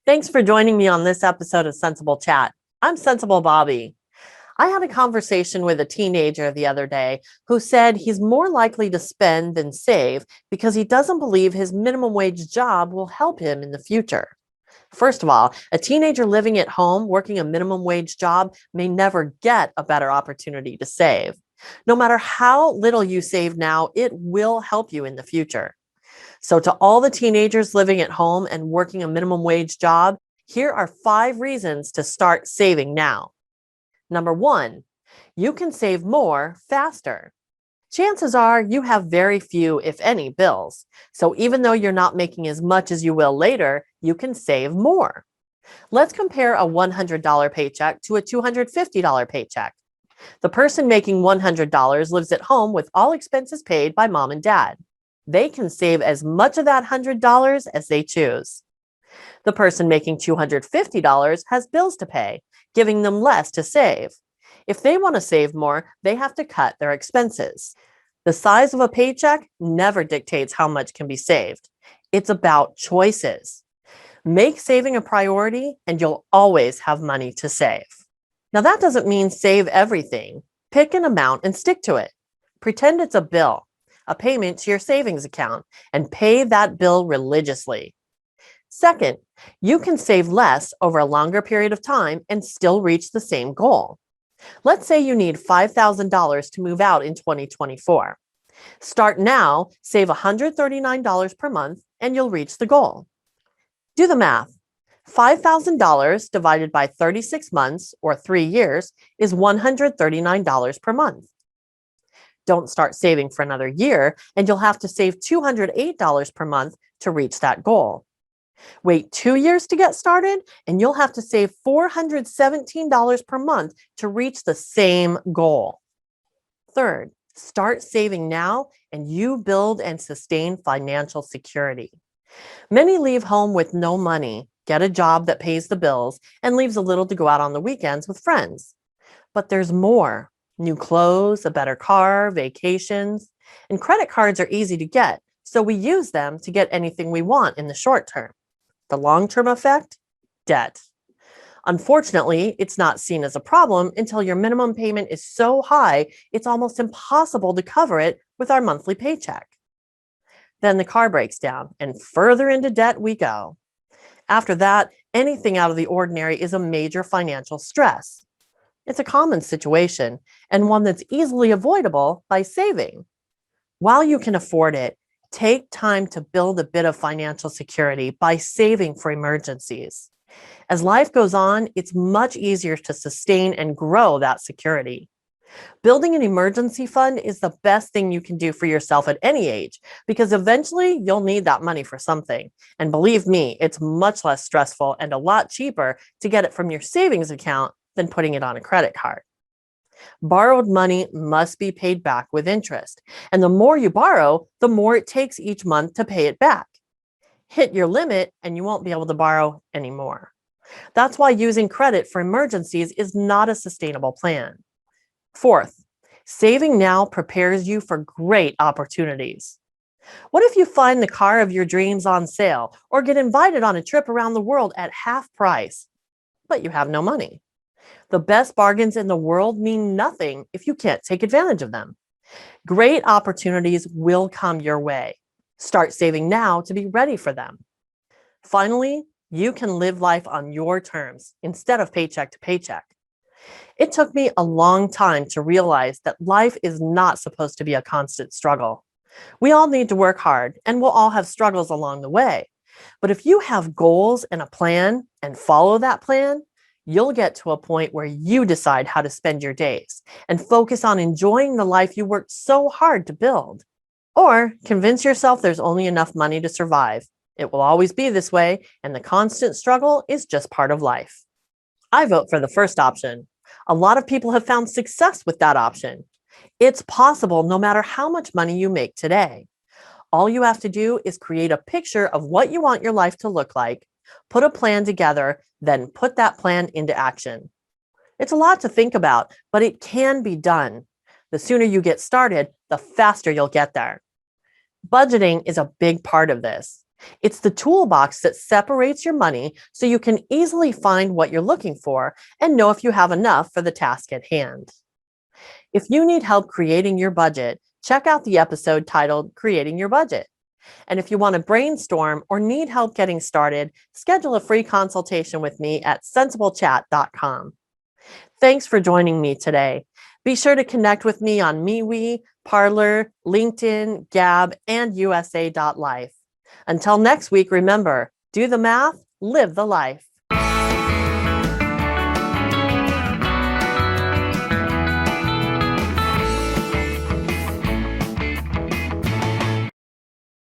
Thanks for joining me on this episode of Sensible Chat. I'm Sensible Bobbi. I had a conversation with a teenager the other day who said he's more likely to spend than save because he doesn't believe his minimum wage job will help him in the future. First of all, a teenager living at home working a minimum wage job may never get a better opportunity to save. No matter how little you save now, it will help you in the future. So, to all the teenagers living at home and working a minimum wage job, here are 5 reasons to start saving now. Number 1, you can save more faster. Chances are you have very few, if any, bills. So, even though you're not making as much as you will later, you can save more. Let's compare a $100 paycheck to a $250 paycheck. The person making $100 lives at home with all expenses paid by mom and dad. They can save as much of that $100 as they choose. The person making $250 has bills to pay, giving them less to save. If they want to save more, they have to cut their expenses. The size of a paycheck never dictates how much can be saved. It's about choices. Make saving a priority, and you'll always have money to save. Now, that doesn't mean save everything. Pick an amount and stick to it. Pretend it's a bill, a payment to your savings account, and pay that bill religiously. Second, you can save less over a longer period of time and still reach the same goal. Let's say you need $5,000 to move out in 2024. Start now, save $139 per month, and you'll reach the goal. Do the math. $5,000 divided by 36 months or 3 years is $139 per month. Don't start saving for another year, and you'll have to save $208 per month to reach that goal. Wait 2 years to get started, and you'll have to save $417 per month to reach the same goal. Third, start saving now, and you build and sustain financial security. Many leave home with no money, get a job that pays the bills, and leaves a little to go out on the weekends with friends. But there's more. New clothes, a better car, vacations, and credit cards are easy to get, so we use them to get anything we want in the short term. The long-term effect? Debt. Unfortunately, it's not seen as a problem until your minimum payment is so high, it's almost impossible to cover it with our monthly paycheck. Then the car breaks down, and further into debt we go. After that, anything out of the ordinary is a major financial stress. It's a common situation, and one that's easily avoidable by saving. While you can afford it, take time to build a bit of financial security by saving for emergencies. As life goes on, it's much easier to sustain and grow that security. Building an emergency fund is the best thing you can do for yourself at any age, because eventually you'll need that money for something. And believe me, it's much less stressful and a lot cheaper to get it from your savings account than putting it on a credit card. Borrowed money must be paid back with interest, and the more you borrow, the more it takes each month to pay it back. Hit your limit and you won't be able to borrow anymore. That's why using credit for emergencies is not a sustainable plan. Fourth, saving now prepares you for great opportunities. What if you find the car of your dreams on sale or get invited on a trip around the world at half price, but you have no money? The best bargains in the world mean nothing if you can't take advantage of them. Great opportunities will come your way. Start saving now to be ready for them. Finally, you can live life on your terms instead of paycheck to paycheck. It took me a long time to realize that life is not supposed to be a constant struggle. We all need to work hard, and we'll all have struggles along the way. But if you have goals and a plan and follow that plan, you'll get to a point where you decide how to spend your days and focus on enjoying the life you worked so hard to build. Or convince yourself there's only enough money to survive. It will always be this way, and the constant struggle is just part of life. I vote for the first option. A lot of people have found success with that option. It's possible no matter how much money you make today. All you have to do is create a picture of what you want your life to look like, put a plan together, then put that plan into action. It's a lot to think about, but it can be done. The sooner you get started, the faster you'll get there. Budgeting is a big part of this. It's the toolbox that separates your money so you can easily find what you're looking for and know if you have enough for the task at hand. If you need help creating your budget, check out the episode titled Creating Your Budget. And if you want to brainstorm or need help getting started, schedule a free consultation with me at centsablechat.com. Thanks for joining me today. Be sure to connect with me on MeWe, Parler, LinkedIn, Gab, and USA.life. Until next week, remember, do the math, live the life.